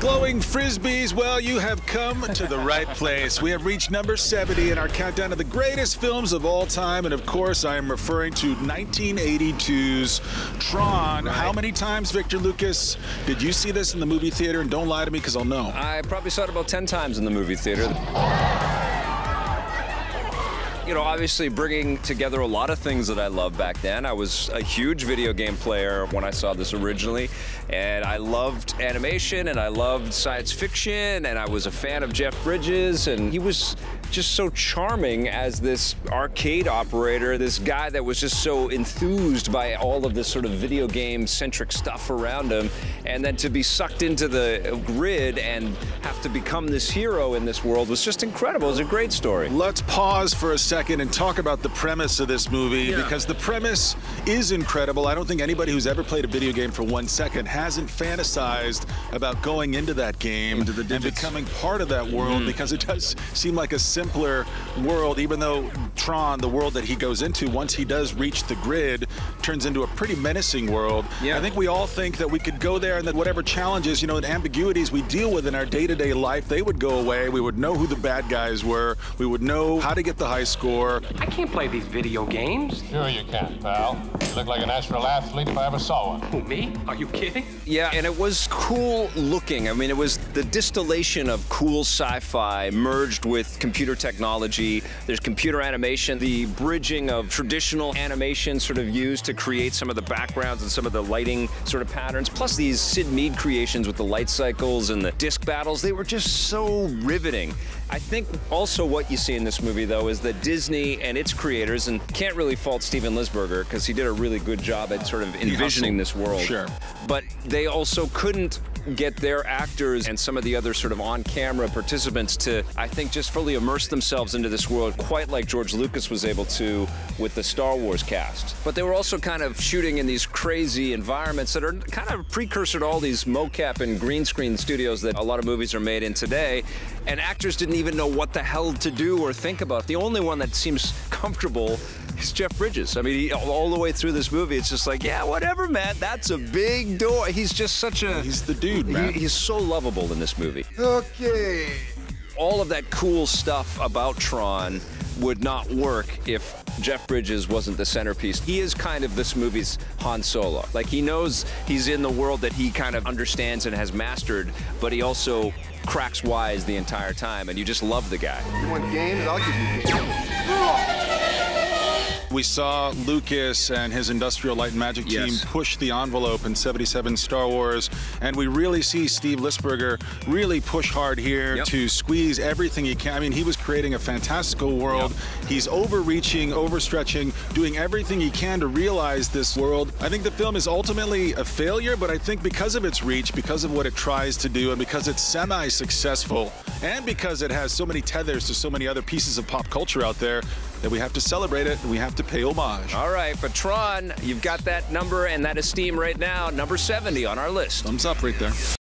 Glowing Frisbees, well, you have come to the right place. We have reached number 70 in our countdown of the greatest films of all time, and of course, I am referring to 1982's Tron. Right. How many times, Victor Lucas, did you see this in the movie theater? And don't lie to me, because I'll know. I probably saw it about 10 times in the movie theater. You know, obviously bringing together a lot of things that I loved back then. I was a huge video game player when I saw this originally, and I loved animation, and I loved science fiction, and I was a fan of Jeff Bridges, and he was just so charming as this arcade operator, this guy that was just so enthused by all of this sort of video game-centric stuff around him, and then to be sucked into the grid and have to become this hero in this world was just incredible. It was a great story. Let's pause for a second and talk about the premise of this movie, because the premise is incredible. I don't think anybody who's ever played a video game for 1 second hasn't fantasized about going into that game and becoming part of that world, because it does seem like a simpler world, even though Tron, the world that he goes into, once he does reach the grid, turns into a pretty menacing world. I think we all think that we could go there and that whatever challenges, you know, and ambiguities we deal with in our day-to-day life, they would go away. We would know who the bad guys were. We would know how to get the high score. I can't play these video games. Sure you can, pal. You look like a natural athlete if I ever saw one. Who, me? Are you kidding? Yeah, and it was cool looking. I mean, it was the distillation of cool sci-fi merged with computer technology. There's computer animation, the bridging of traditional animation sort of used to create some of the backgrounds and some of the lighting sort of patterns, plus these Sid Mead creations with the light cycles and the disc battles. They were just so riveting. I think also what you see in this movie, though, is that Disney and its creators, and can't really fault Steven Lisberger because he did a really good job at sort of envisioning this world. Sure. But they also couldn't get their actors and some of the other sort of on-camera participants to, I think, just fully immerse themselves into this world, quite like George Lucas was able to with the Star Wars cast. But they were also kind of shooting in these crazy environments that are kind of a precursor to all these mocap and green screen studios that a lot of movies are made in today. And actors didn't even know what the hell to do or think about. The only one that seems comfortable is Jeff Bridges. I mean, all the way through this movie, it's just like, yeah, whatever, man. That's a big door. He's just such a... He's the dude, man. He's so lovable in this movie. Okay. All of that cool stuff about Tron would not work if Jeff Bridges wasn't the centerpiece. He is kind of this movie's Han Solo. Like, he knows he's in the world that he kind of understands and has mastered, but he also cracks wise the entire time, and you just love the guy. You want games? I'll give you games. We saw Lucas and his Industrial Light and Magic team push the envelope in 77 Star Wars, and we really see Steve Lisberger really push hard here to squeeze everything he can. I mean, he was creating a fantastical world. He's overreaching, overstretching, doing everything he can to realize this world. I think the film is ultimately a failure, but I think because of its reach, because of what it tries to do, and because it's semi-successful, and because it has so many tethers to so many other pieces of pop culture out there, that we have to celebrate it, and we have to pay homage. All right, but Tron, you've got that number and that esteem right now, number 70 on our list. Thumbs up right there.